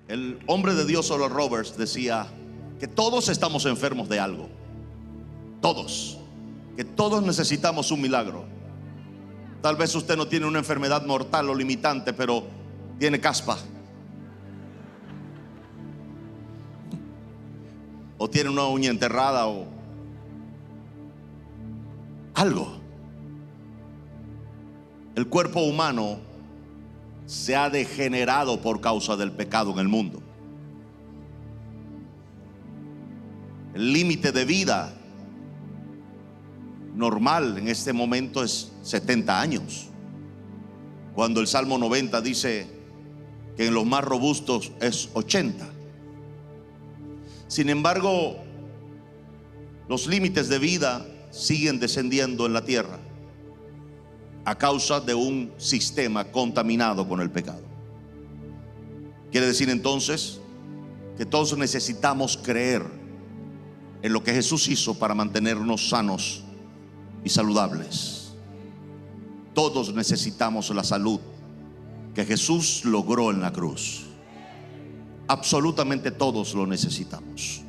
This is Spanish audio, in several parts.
El hombre de Dios Oral Roberts decía que todos estamos enfermos de algo. Todos. Que todos necesitamos un milagro. Tal vez usted no tiene una enfermedad mortal o limitante, pero tiene caspa. O tiene una uña enterrada o algo. El cuerpo humano se ha degenerado por causa del pecado en el mundo. El límite de vida normal en este momento es 70 años, cuando el Salmo 90 dice que en los más robustos es 80. Sin embargo, los límites de vida siguen descendiendo en la tierra a causa de un sistema contaminado con el pecado. Quiere decir entonces que todos necesitamos creer en lo que Jesús hizo para mantenernos sanos y saludables. Todos necesitamos la salud que Jesús logró en la cruz. Absolutamente todos lo necesitamos.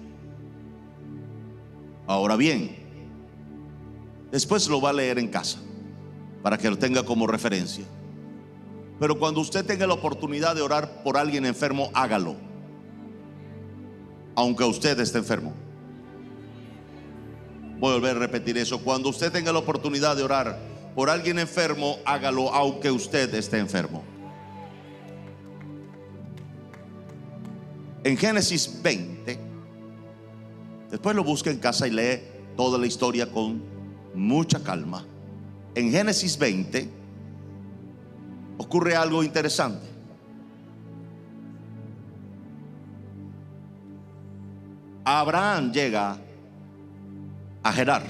Ahora bien, después lo va a leer en casa para que lo tenga como referencia. Pero cuando usted tenga la oportunidad de orar por alguien enfermo, hágalo, aunque usted esté enfermo. Voy a volver a repetir eso. Cuando usted tenga la oportunidad de orar por alguien enfermo, hágalo aunque usted esté enfermo. En Génesis 20, después lo busca en casa y lee toda la historia con mucha calma. En Génesis 20 ocurre algo interesante. Abraham llega a Gerar,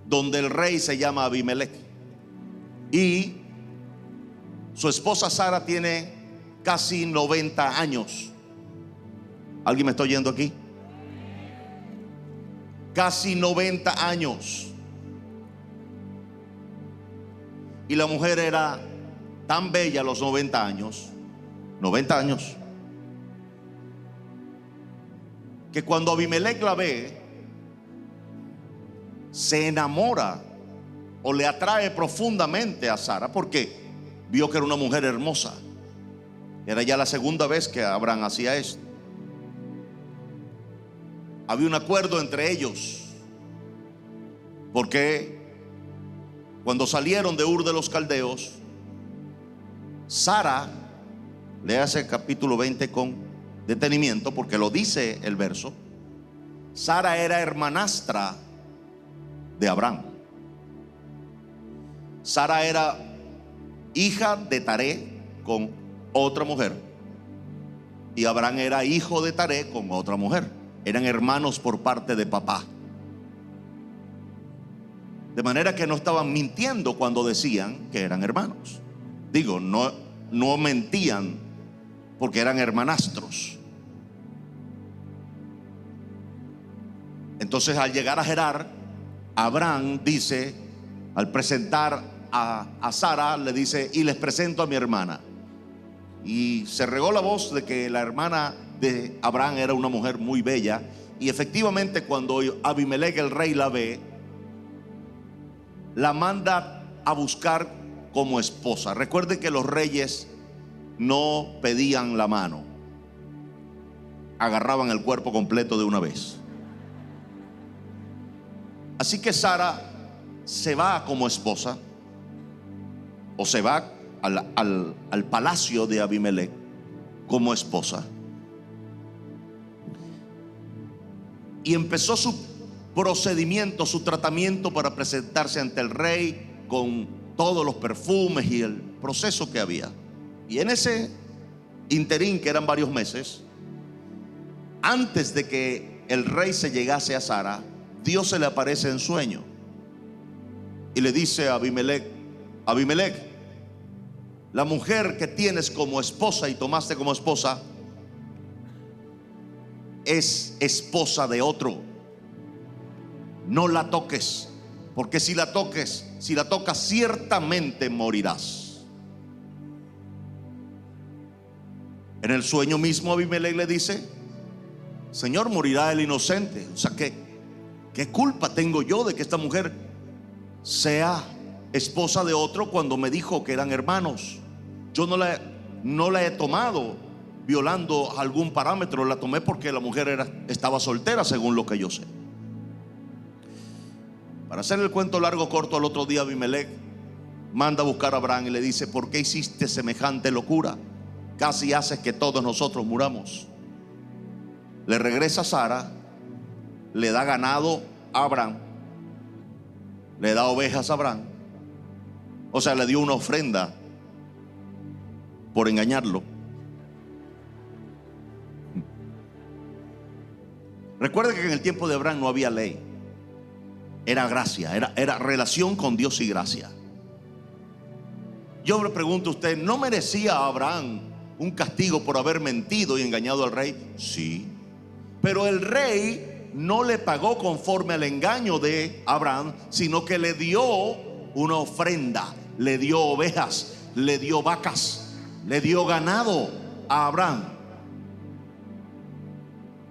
donde el rey se llama Abimelech, y su esposa Sara tiene casi 90 años. ¿Alguien me está oyendo aquí? Casi 90 años. Y la mujer era tan bella a los 90 años, que cuando Abimelech la ve, se enamora o le atrae profundamente a Sara, porque vio que era una mujer hermosa. Era ya la segunda vez que Abraham hacía esto. Había un acuerdo entre ellos, porque cuando salieron de Ur de los Caldeos, Sara, léase el capítulo 20 con detenimiento porque lo dice el verso. Sara era hermanastra de Abraham. Sara era hija de Taré con otra mujer, y Abraham era hijo de Taré con otra mujer. Eran hermanos por parte de papá. De manera que no estaban mintiendo cuando decían que eran hermanos. Digo, no mentían porque eran hermanastros. Entonces, al llegar a Gerar, Abraham dice, al presentar a Sara, le dice: y les presento a mi hermana. Y se regó la voz de que la hermana de Abraham era una mujer muy bella. Y efectivamente, cuando Abimelech el rey la ve, la manda a buscar como esposa. Recuerden que los reyes no pedían la mano, agarraban el cuerpo completo de una vez. Así que Sara se va como esposa, o se va al palacio de Abimelech como esposa, y empezó su procedimiento, su tratamiento para presentarse ante el rey con todos los perfumes y el proceso que había. Y en ese interín, que eran varios meses, antes de que el rey se llegase a Sara, Dios se le aparece en sueño y le dice a Abimelech: Abimelech, la mujer que tienes como esposa y tomaste como esposa es esposa de otro. No la toques, porque si la tocas, ciertamente morirás. En el sueño mismo Abimelech le dice: Señor, morirá el inocente. O sea, ¿qué culpa tengo yo de que esta mujer sea esposa de otro cuando me dijo que eran hermanos? Yo no la he tomado violando algún parámetro, la tomé porque la mujer estaba soltera, según lo que yo sé. Para hacer el cuento largo corto, al otro día Abimelech manda a buscar a Abraham y le dice: ¿por qué hiciste semejante locura? Casi haces que todos nosotros muramos. Le regresa a Sara, le da ganado a Abraham, le da ovejas a Abraham. O sea, le dio una ofrenda por engañarlo. Recuerde que en el tiempo de Abraham no había ley. Era gracia, era relación con Dios y gracia. Yo le pregunto a usted, ¿no merecía Abraham un castigo por haber mentido y engañado al rey? Sí. Pero el rey no le pagó conforme al engaño de Abraham, sino que le dio una ofrenda, le dio ovejas, le dio vacas, le dio ganado a Abraham.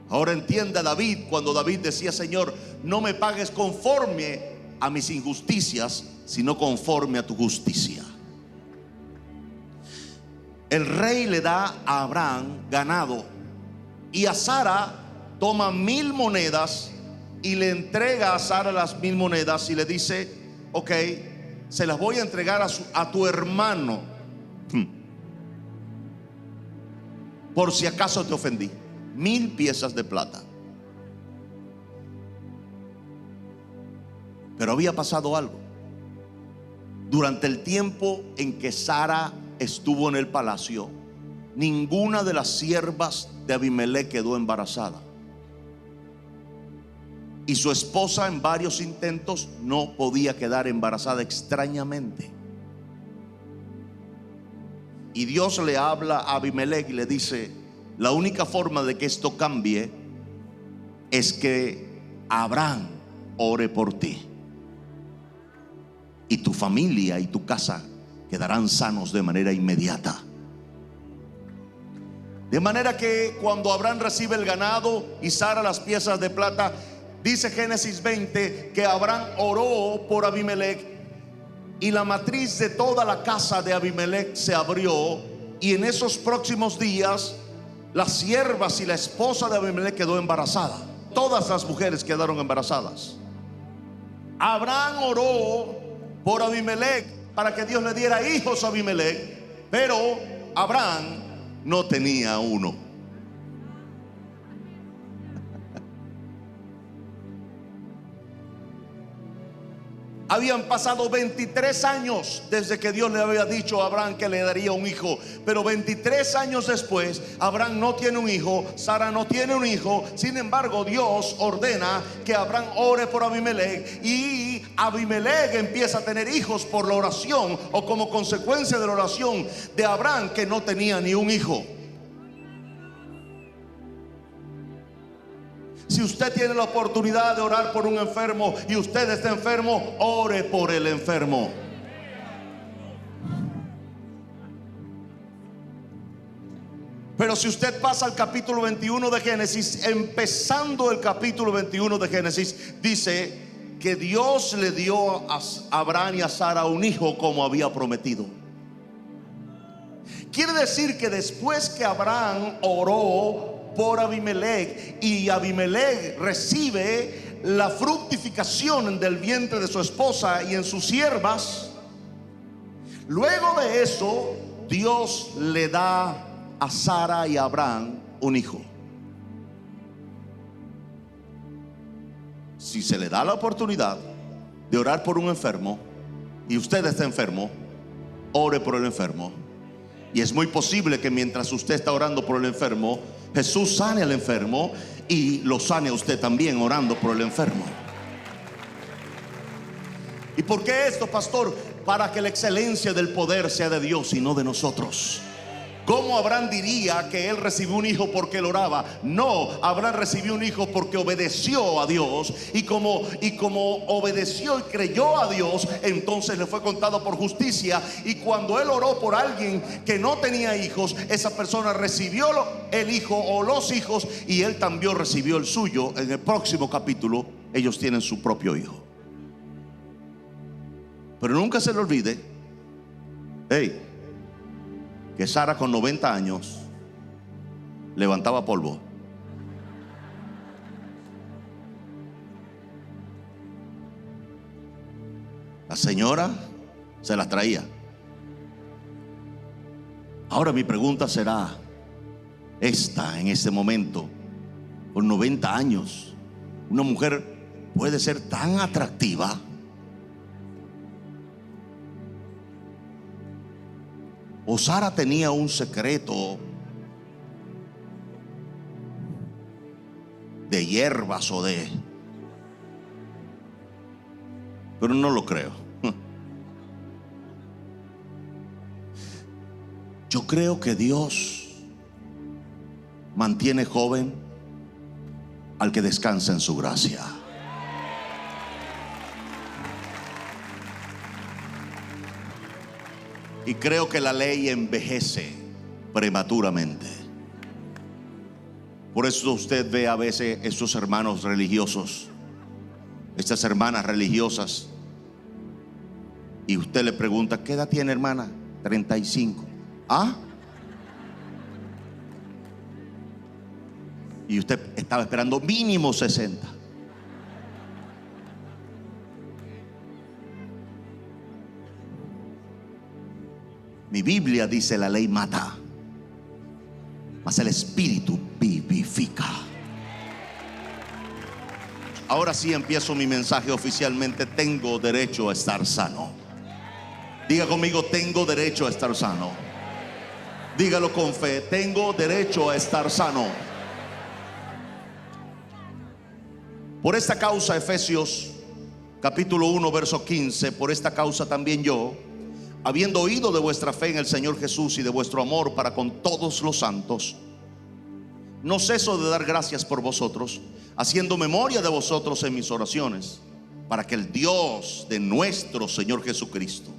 Ahora entienda David, cuando David decía: Señor, no me pagues conforme a mis injusticias, sino conforme a tu justicia. El rey le da a Abraham ganado, y a Sara toma 1000 monedas y le entrega a Sara las 1000 monedas y le dice: ok, se las voy a entregar a tu hermano, por si acaso te ofendí. 1000 piezas de plata. Pero había pasado algo. Durante el tiempo en que Sara estuvo en el palacio, ninguna de las siervas de Abimelech quedó embarazada. Y su esposa, en varios intentos, no podía quedar embarazada, extrañamente. Y Dios le habla a Abimelech y le dice: la única forma de que esto cambie es que Abraham ore por ti, y tu familia y tu casa quedarán sanos de manera inmediata. De manera que cuando Abraham recibe el ganado y Sara las piezas de plata, dice Génesis 20 que Abraham oró por Abimelech, y la matriz de toda la casa de Abimelech se abrió, y en esos próximos días las siervas y la esposa de Abimelech quedó embarazada. Todas las mujeres quedaron embarazadas. Abraham oró por Abimelech para que Dios le diera hijos a Abimelech, pero Abraham no tenía uno. Habían pasado 23 años desde que Dios le había dicho a Abraham que le daría un hijo. Pero 23 años después, Abraham no tiene un hijo, Sara no tiene un hijo. Sin embargo, Dios ordena que Abraham ore por Abimelech, y Abimelech empieza a tener hijos por la oración, o como consecuencia de la oración de Abraham, que no tenía ni un hijo. Si usted tiene la oportunidad de orar por un enfermo y usted está enfermo, ore por el enfermo. Pero si usted pasa al capítulo 21 de Génesis, empezando el capítulo 21 de Génesis, dice que Dios le dio a Abraham y a Sara un hijo como había prometido. Quiere decir que después que Abraham oró por Abimelech y Abimelech recibe la fructificación del vientre de su esposa y en sus siervas, luego de eso Dios le da a Sara y a Abraham un hijo. Si se le da la oportunidad de orar por un enfermo y usted está enfermo, ore por el enfermo. Y es muy posible que mientras usted está orando por el enfermo, Jesús sane al enfermo y lo sane a usted también orando por el enfermo. ¿Y por qué esto, pastor? Para que la excelencia del poder sea de Dios y no de nosotros. ¿Cómo Abraham diría que él recibió un hijo porque él oraba? No, Abraham recibió un hijo porque obedeció a Dios. Y como obedeció y creyó a Dios, entonces le fue contado por justicia. Y cuando él oró por alguien que no tenía hijos, esa persona recibió el hijo o los hijos, y él también recibió el suyo. En el próximo capítulo ellos tienen su propio hijo. Pero nunca se le olvide, que Sara con 90 años levantaba polvo. La señora se las traía. Ahora mi pregunta será esta: en este momento, con 90 años, ¿una mujer puede ser tan atractiva? ¿O Sara tenía un secreto de hierbas o de...? Pero no lo creo. Yo creo que Dios mantiene joven al que descansa en su gracia. Y creo que la ley envejece prematuramente. Por eso usted ve a veces estos hermanos religiosos, estas hermanas religiosas, y usted le pregunta: ¿qué edad tiene, hermana? 35. ¿Ah? Y usted estaba esperando mínimo 60. Mi Biblia dice: la ley mata, mas el Espíritu vivifica. Ahora sí empiezo mi mensaje oficialmente. Tengo derecho a estar sano. Diga conmigo: tengo derecho a estar sano. Dígalo con fe: tengo derecho a estar sano. Por esta causa, Efesios capítulo 1 verso 15: por esta causa también yo, habiendo oído de vuestra fe en el Señor Jesús y de vuestro amor para con todos los santos, no ceso de dar gracias por vosotros, haciendo memoria de vosotros en mis oraciones, para que el Dios de nuestro Señor Jesucristo,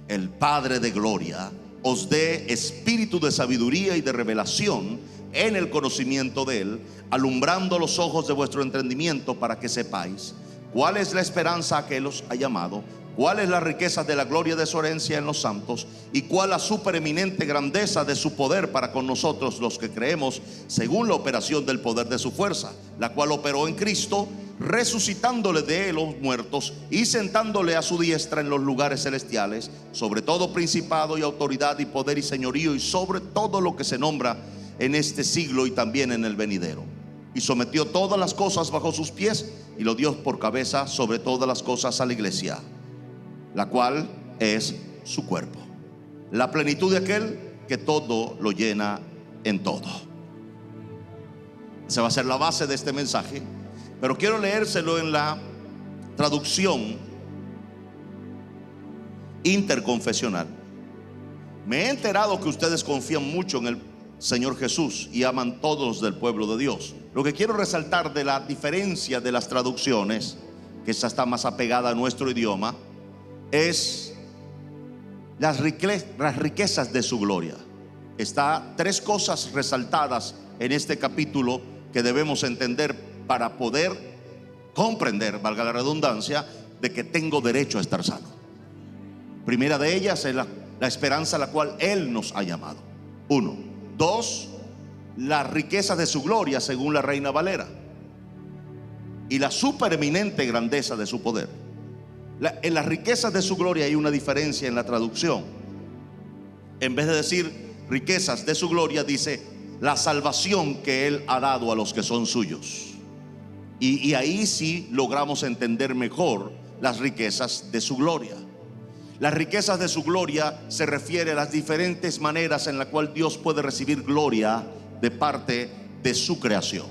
el Padre de gloria, os dé espíritu de sabiduría y de revelación en el conocimiento de Él, alumbrando los ojos de vuestro entendimiento, para que sepáis cuál es la esperanza a que Él os ha llamado, cuál es la riqueza de la gloria de su herencia en los santos, y cuál la supereminente grandeza de su poder para con nosotros los que creemos, según la operación del poder de su fuerza, la cual operó en Cristo, resucitándole de los muertos y sentándole a su diestra en los lugares celestiales, sobre todo principado y autoridad y poder y señorío, y sobre todo lo que se nombra en este siglo y también en el venidero. Y sometió todas las cosas bajo sus pies, y lo dio por cabeza sobre todas las cosas a la iglesia, la cual es su cuerpo, la plenitud de aquel que todo lo llena en todo. Esa va a ser la base de este mensaje, pero quiero leérselo en la traducción interconfesional. Me he enterado que ustedes confían mucho en el Señor Jesús y aman todos del pueblo de Dios. Lo que quiero resaltar de la diferencia de las traducciones, que esta está más apegada a nuestro idioma, es las riquezas de su gloria. Está tres cosas resaltadas en este capítulo que debemos entender para poder comprender, valga la redundancia, de que tengo derecho a estar sano. Primera de ellas es la esperanza a la cual Él nos ha llamado. 1. 2. La riqueza de su gloria, según la Reina Valera, y la supereminente grandeza de su poder. En las riquezas de su gloria hay una diferencia en la traducción. En vez de decir riquezas de su gloria, dice la salvación que Él ha dado a los que son suyos. Y ahí sí logramos entender mejor las riquezas de su gloria. Las riquezas de su gloria se refiere a las diferentes maneras en las cuales Dios puede recibir gloria de parte de su creación.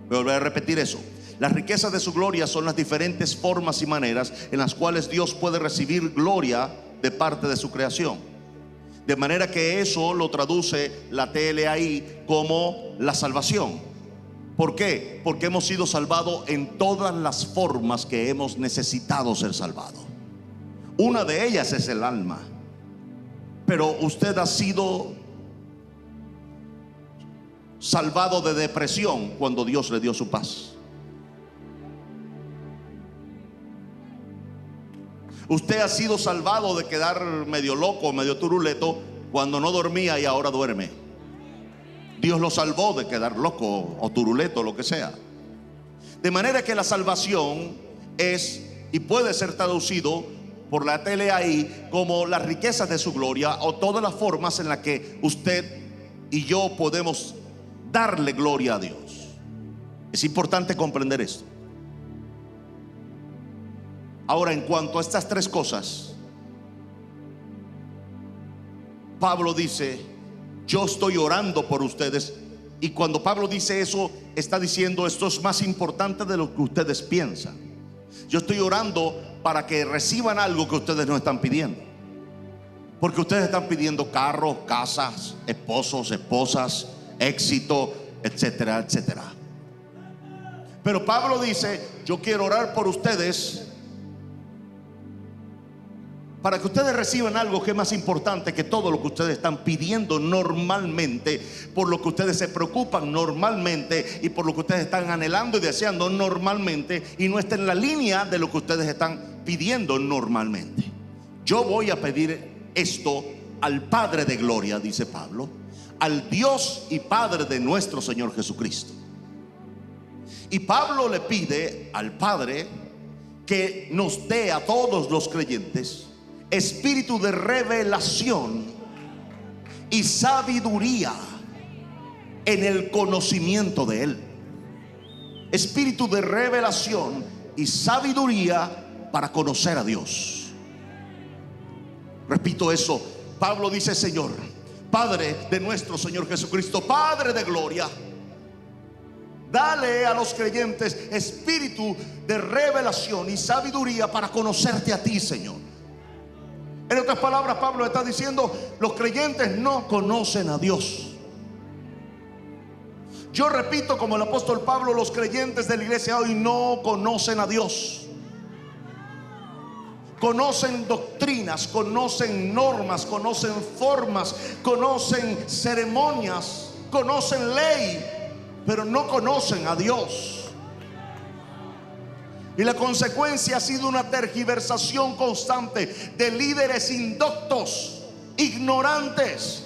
Voy a repetir eso. Las riquezas de su gloria son las diferentes formas y maneras en las cuales Dios puede recibir gloria de parte de su creación. De manera que eso lo traduce la TLAI como la salvación. ¿Por qué? Porque hemos sido salvados en todas las formas que hemos necesitado ser salvados. Una de ellas es el alma. Pero usted ha sido salvado de depresión cuando Dios le dio su paz. Usted ha sido salvado de quedar medio loco, medio turuleto cuando no dormía y ahora duerme. Dios lo salvó de quedar loco o turuleto, lo que sea. De manera que la salvación es y puede ser traducido por la TLAI como las riquezas de su gloria, o todas las formas en las que usted y yo podemos darle gloria a Dios. Es importante comprender esto. Ahora, en cuanto a estas tres cosas, Pablo dice: yo estoy orando por ustedes. Y cuando Pablo dice eso, está diciendo: esto es más importante de lo que ustedes piensan. Yo estoy orando para que reciban algo que ustedes no están pidiendo. Porque ustedes están pidiendo carros, casas, esposos, esposas, éxito, etcétera, etcétera. Pero Pablo dice: yo quiero orar por ustedes para que ustedes reciban algo que es más importante que todo lo que ustedes están pidiendo normalmente, por lo que ustedes se preocupan normalmente y por lo que ustedes están anhelando y deseando normalmente, y no está en la línea de lo que ustedes están pidiendo normalmente. Yo voy a pedir esto al Padre de gloria, dice Pablo, al Dios y Padre de nuestro Señor Jesucristo. Y Pablo le pide al Padre que nos dé a todos los creyentes espíritu de revelación y sabiduría en el conocimiento de Él. Espíritu de revelación y sabiduría para conocer a Dios. Repito eso. Pablo dice: Señor, Padre de nuestro Señor Jesucristo, Padre de gloria, dale a los creyentes espíritu de revelación y sabiduría para conocerte a ti, Señor. En otras palabras, Pablo está diciendo: los creyentes no conocen a Dios. Yo repito, como el apóstol Pablo, los creyentes de la iglesia hoy no conocen a Dios. Conocen doctrinas, conocen normas, conocen formas, conocen ceremonias, conocen ley, pero no conocen a Dios. Y la consecuencia ha sido una tergiversación constante de líderes indoctos, ignorantes,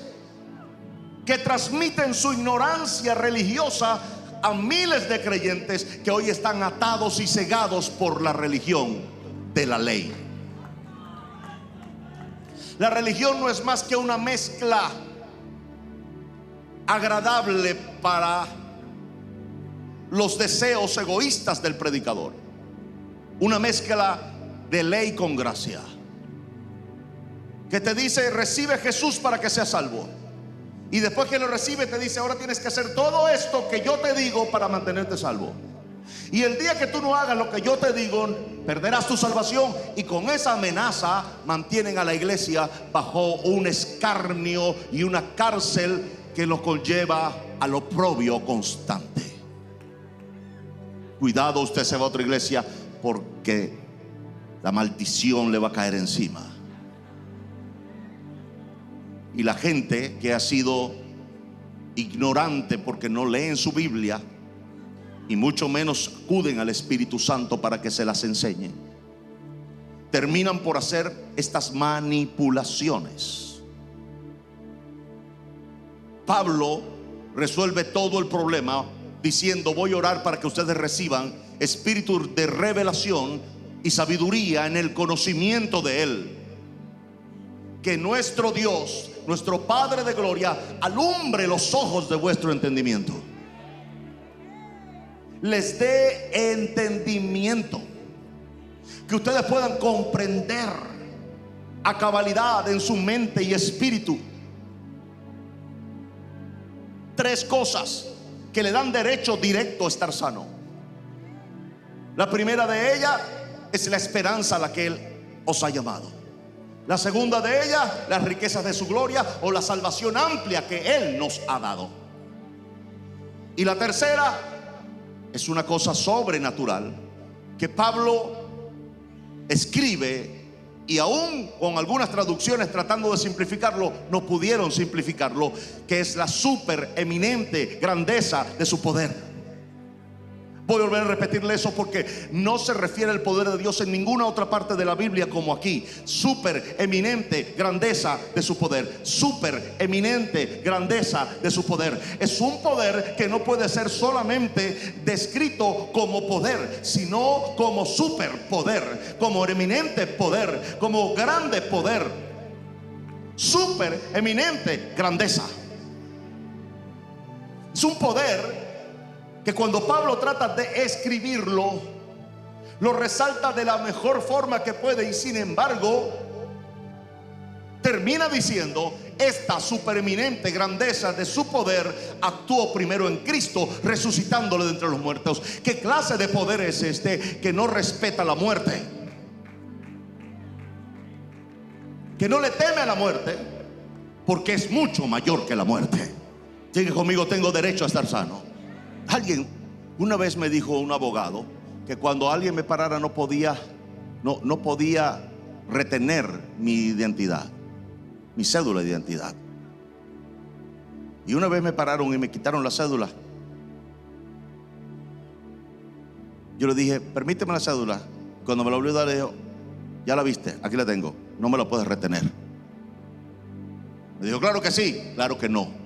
que transmiten su ignorancia religiosa a miles de creyentes que hoy están atados y cegados por la religión de la ley. La religión no es más que una mezcla agradable para los deseos egoístas del predicador. Una mezcla de ley con gracia, que te dice: recibe a Jesús para que seas salvo. Y después que lo recibe te dice: ahora tienes que hacer todo esto que yo te digo para mantenerte salvo. Y el día que tú no hagas lo que yo te digo, perderás tu salvación. Y con esa amenaza mantienen a la iglesia bajo un escarnio y una cárcel que los conlleva al oprobio constante. Cuidado, usted se va a otra iglesia, porque la maldición le va a caer encima. Y la gente que ha sido ignorante porque no leen su Biblia y mucho menos acuden al Espíritu Santo para que se las enseñe, terminan por hacer estas manipulaciones. Pablo resuelve todo el problema diciendo: voy a orar para que ustedes reciban espíritu de revelación y sabiduría en el conocimiento de Él. Que nuestro Dios, nuestro Padre de gloria, alumbre los ojos de vuestro entendimiento. Les dé entendimiento, que ustedes puedan comprender a cabalidad en su mente y espíritu tres cosas que le dan derecho directo a estar sano. La primera de ellas es la esperanza a la que Él os ha llamado. La segunda de ellas, las riquezas de su gloria o la salvación amplia que Él nos ha dado. Y la tercera es una cosa sobrenatural que Pablo escribe, y aún con algunas traducciones tratando de simplificarlo, no pudieron simplificarlo, que es la supereminente grandeza de su poder. Voy a volver a repetirle eso porque no se refiere al poder de Dios en ninguna otra parte de la Biblia como aquí. Supereminente grandeza de su poder. Supereminente grandeza de su poder. Es un poder que no puede ser solamente descrito como poder, sino como superpoder, como eminente poder, como grande poder. Supereminente grandeza. Es un poder que cuando Pablo trata de escribirlo, lo resalta de la mejor forma que puede, y sin embargo termina diciendo: esta supereminente grandeza de su poder actuó primero en Cristo, resucitándole de entre los muertos. ¿Qué clase de poder es este que no respeta la muerte? Que no le teme a la muerte, porque es mucho mayor que la muerte. Diga conmigo: tengo derecho a estar sano. Alguien una vez me dijo, un abogado, que cuando alguien me parara no podía retener mi identidad, mi cédula de identidad. Y una vez me pararon y me quitaron la cédula. Yo le dije: permíteme la cédula. Cuando me la volvió a dar, le dijo: ya la viste, aquí la tengo, no me la puedes retener. Me dijo: claro que sí. Claro que no.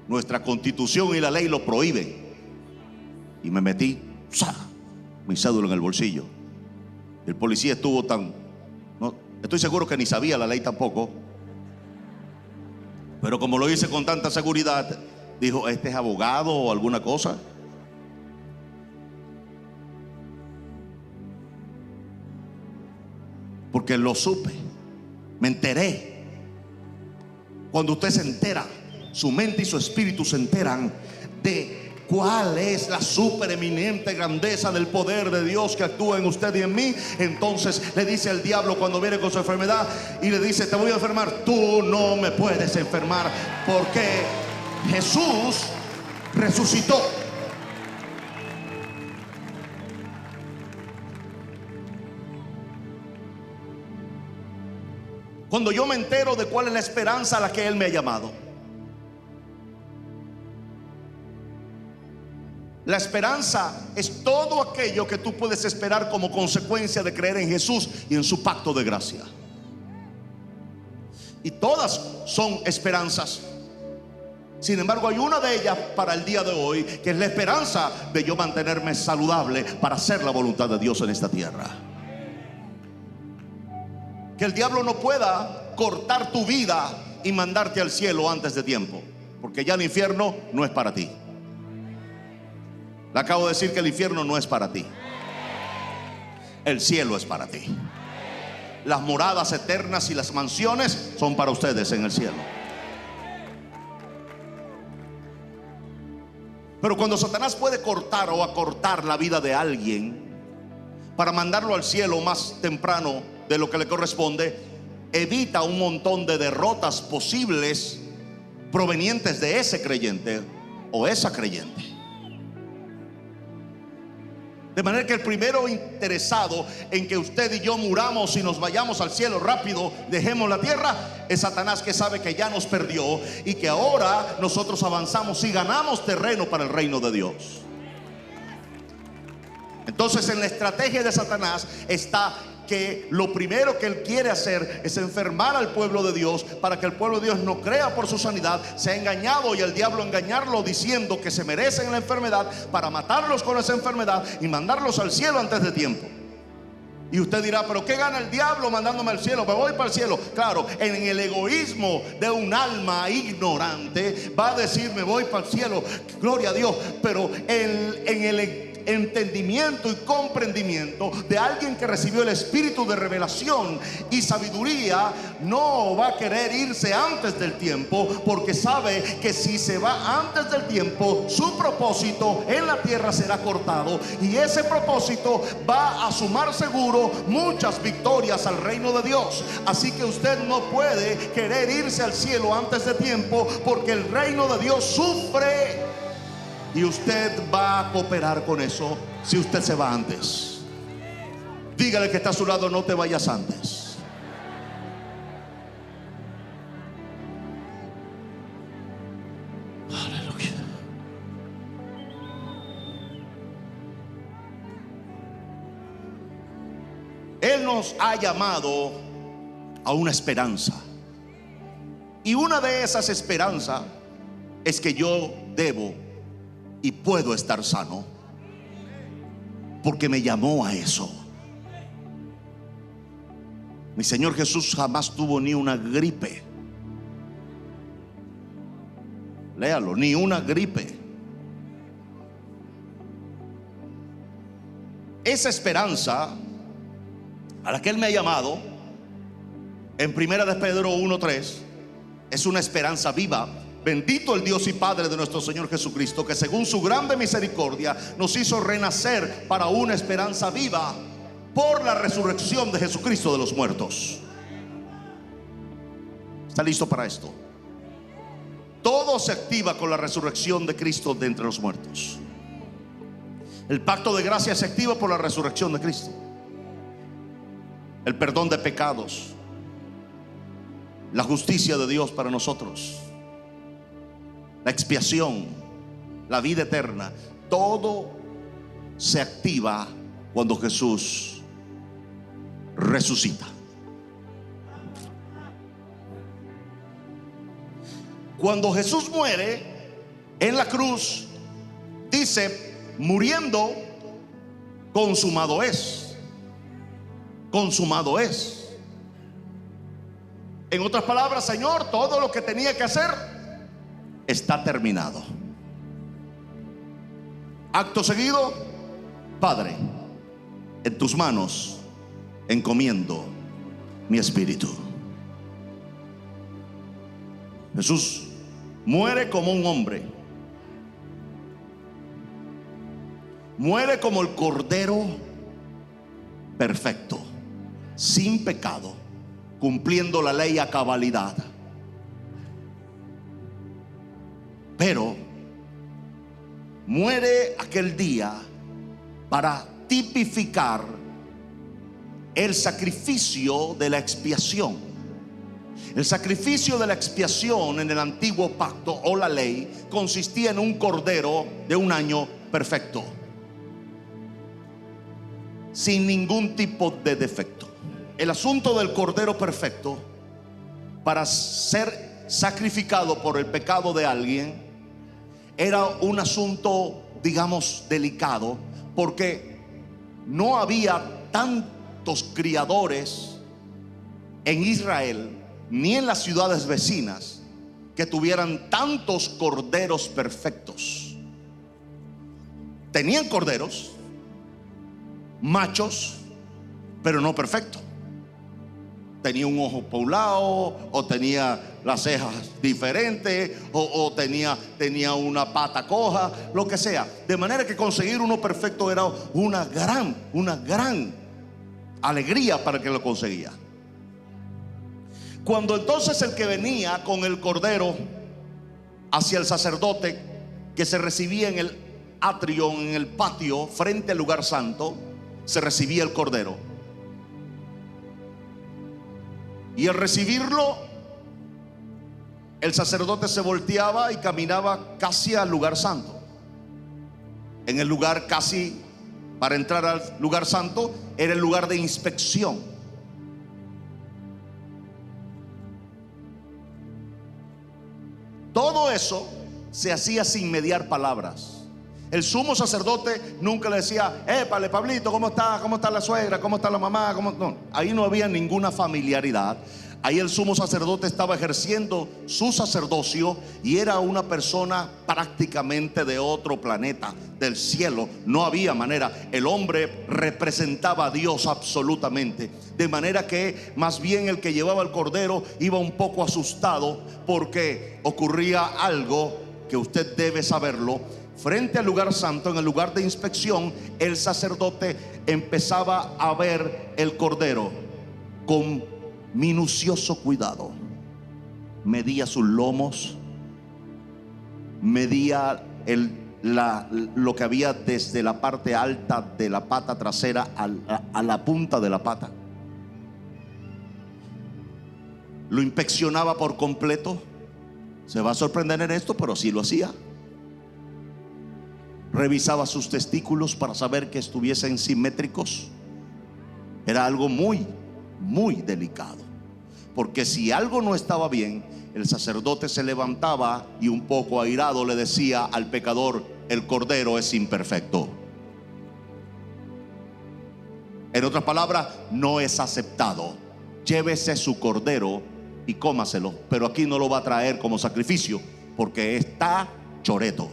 Nuestra constitución y la ley lo prohíben. Y me metí mi cédula en el bolsillo. El policía estuvo no, estoy seguro que ni sabía la ley tampoco, pero como lo hice con tanta seguridad, dijo: ¿este es abogado o alguna cosa? Porque lo supe, me enteré. Cuando usted se entera, su mente y su espíritu se enteran de cuál es la supereminente grandeza del poder de Dios que actúa en usted y en mí. Entonces le dice al diablo cuando viene con su enfermedad y le dice: te voy a enfermar. Tú no me puedes enfermar, porque Jesús resucitó. Cuando yo me entero de cuál es la esperanza a la que Él me ha llamado. La esperanza es todo aquello que tú puedes esperar como consecuencia de creer en Jesús y en su pacto de gracia. Y todas son esperanzas. Sin embargo, hay una de ellas para el día de hoy, que es la esperanza de yo mantenerme saludable para hacer la voluntad de Dios en esta tierra. Que el diablo no pueda cortar tu vida y mandarte al cielo antes de tiempo, porque ya el infierno no es para ti. Le acabo de decir que el infierno no es para ti. El cielo es para ti. Las moradas eternas y las mansiones son para ustedes en el cielo. Pero cuando Satanás puede cortar o acortar la vida de alguien para mandarlo al cielo más temprano de lo que le corresponde, evita un montón de derrotas posibles provenientes de ese creyente o esa creyente. De manera que el primero interesado en que usted y yo muramos y nos vayamos al cielo rápido, dejemos la tierra, es Satanás, que sabe que ya nos perdió y que ahora nosotros avanzamos y ganamos terreno para el reino de Dios. Entonces, en la estrategia de Satanás está que lo primero que él quiere hacer es enfermar al pueblo de Dios, para que el pueblo de Dios no crea por su sanidad, sea engañado, y el diablo engañarlo diciendo que se merecen la enfermedad, para matarlos con esa enfermedad y mandarlos al cielo antes de tiempo. Y usted dirá: pero ¿qué gana el diablo mandándome al cielo? Me voy para el cielo. Claro, en el egoísmo de un alma ignorante va a decir: me voy para el cielo, gloria a Dios. Pero en el entendimiento y comprendimiento de alguien que recibió el espíritu de revelación y sabiduría, no va a querer irse antes del tiempo, porque sabe que si se va antes del tiempo, su propósito en la tierra será cortado, y ese propósito va a sumar seguro muchas victorias al reino de Dios. Así que usted no puede querer irse al cielo antes de tiempo, porque el reino de Dios sufre, y usted va a cooperar con eso si usted se va antes. Dígale que está a su lado: no te vayas antes. Aleluya. Él nos ha llamado a una esperanza, y una de esas esperanzas es que yo debo y puedo estar sano, porque me llamó a eso. Mi Señor Jesús jamás tuvo ni una gripe. Léalo: ni una gripe. Esa esperanza a la que Él me ha llamado, en primera de Pedro 1:3, es una esperanza viva. Bendito el Dios y Padre de nuestro Señor Jesucristo, que según su grande misericordia nos hizo renacer para una esperanza viva por la resurrección de Jesucristo de los muertos. ¿Está listo para esto? Todo se activa con la resurrección de Cristo de entre los muertos. El pacto de gracia se activa por la resurrección de Cristo. El perdón de pecados, la justicia de Dios para nosotros, la expiación, la vida eterna, todo se activa cuando Jesús resucita. Cuando Jesús muere en la cruz, dice: muriendo, consumado es. Consumado es. En otras palabras: Señor, todo lo que tenía que hacer está terminado. Acto seguido: Padre, en tus manos encomiendo mi espíritu. Jesús muere como un hombre, muere como el Cordero perfecto, sin pecado, cumpliendo la ley a cabalidad. Pero muere aquel día para tipificar el sacrificio de la expiación. El sacrificio de la expiación en el antiguo pacto o la ley consistía en un cordero de un año perfecto, sin ningún tipo de defecto. El asunto del cordero perfecto, para ser sacrificado por el pecado de alguien, era un asunto, digamos, delicado, porque no había tantos criadores en Israel ni en las ciudades vecinas que tuvieran tantos corderos perfectos. Tenían corderos machos, pero no perfectos. Tenía un ojo por un lado, o tenía las cejas diferentes, o tenía una pata coja, lo que sea. De manera que conseguir uno perfecto era una gran alegría para el que lo conseguía. Cuando entonces el que venía con el cordero hacia el sacerdote, que se recibía en el atrio, en el patio frente al lugar santo, se recibía el cordero. Y al recibirlo, el sacerdote se volteaba y caminaba casi al lugar santo. En el lugar casi, para entrar al lugar santo, era el lugar de inspección. Todo eso se hacía sin mediar palabras. El sumo sacerdote nunca le decía: épale, Pablito, ¿cómo está? ¿Cómo está la suegra? ¿Cómo está la mamá? No, ahí no había ninguna familiaridad. Ahí el sumo sacerdote estaba ejerciendo su sacerdocio y era una persona prácticamente de otro planeta, del cielo. No había manera. El hombre representaba a Dios absolutamente. De manera que más bien el que llevaba el cordero iba un poco asustado, porque ocurría algo que usted debe saberlo. Frente al lugar santo, en el lugar de inspección, el sacerdote empezaba a ver el cordero con minucioso cuidado. Medía sus lomos, medía lo que había desde la parte alta de la pata trasera a la punta de la pata. Lo inspeccionaba por completo. Se va a sorprender en esto, pero así lo hacía. Revisaba sus testículos para saber que estuviesen simétricos. Era algo muy delicado, porque si algo no estaba bien, el sacerdote se levantaba y un poco airado le decía al pecador: el cordero es imperfecto. En otras palabras, no es aceptado. Llévese su cordero y cómaselo, pero aquí no lo va a traer como sacrificio, porque está choreto.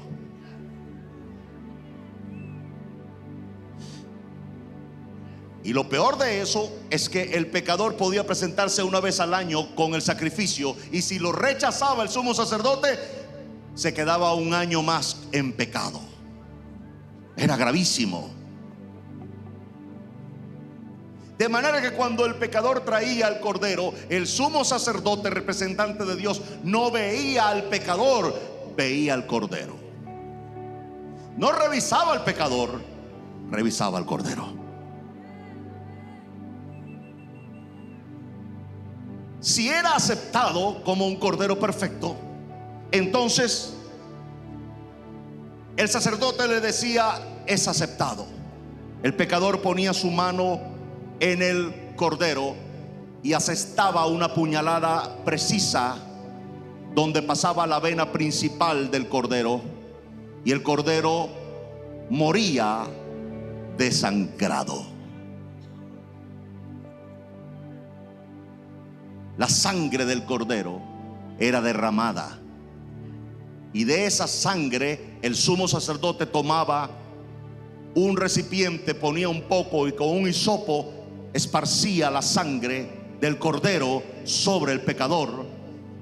Y lo peor de eso es que el pecador podía presentarse una vez al año con el sacrificio, y si lo rechazaba el sumo sacerdote, se quedaba un año más en pecado. Era gravísimo. De manera que cuando el pecador traía al cordero, el sumo sacerdote, representante de Dios, no veía al pecador, veía al cordero. No revisaba al pecador, revisaba al cordero. Si era aceptado como un cordero perfecto, entonces el sacerdote le decía: es aceptado. El pecador ponía su mano en el cordero y asestaba una puñalada precisa donde pasaba la vena principal del cordero, y el cordero moría desangrado. La sangre del cordero era derramada, y de esa sangre el sumo sacerdote tomaba un recipiente, ponía un poco y con un hisopo esparcía la sangre del cordero sobre el pecador,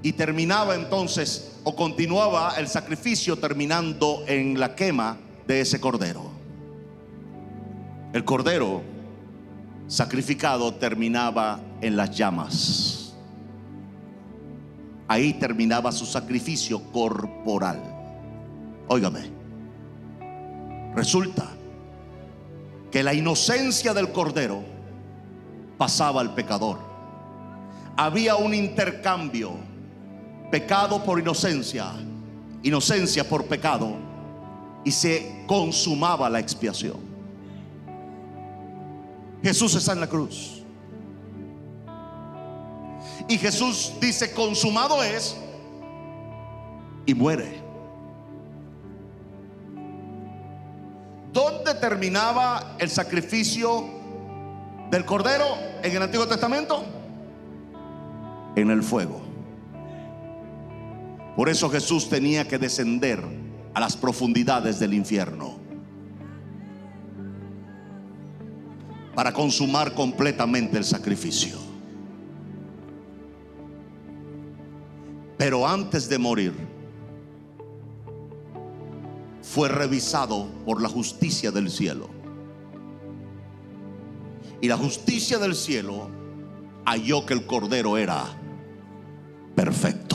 y terminaba entonces, o continuaba el sacrificio terminando en la quema de ese cordero. El cordero sacrificado terminaba en las llamas. Ahí terminaba su sacrificio corporal. Óigame, resulta que la inocencia del cordero pasaba al pecador. Había un intercambio: pecado por inocencia, inocencia por pecado, y se consumaba la expiación. Jesús está en la cruz, y Jesús dice: consumado es, y muere. ¿Dónde terminaba el sacrificio del cordero en el Antiguo Testamento? En el fuego. Por eso Jesús tenía que descender a las profundidades del infierno para consumar completamente el sacrificio. Pero antes de morir, fue revisado por la justicia del cielo. Y la justicia del cielo halló que el cordero era perfecto.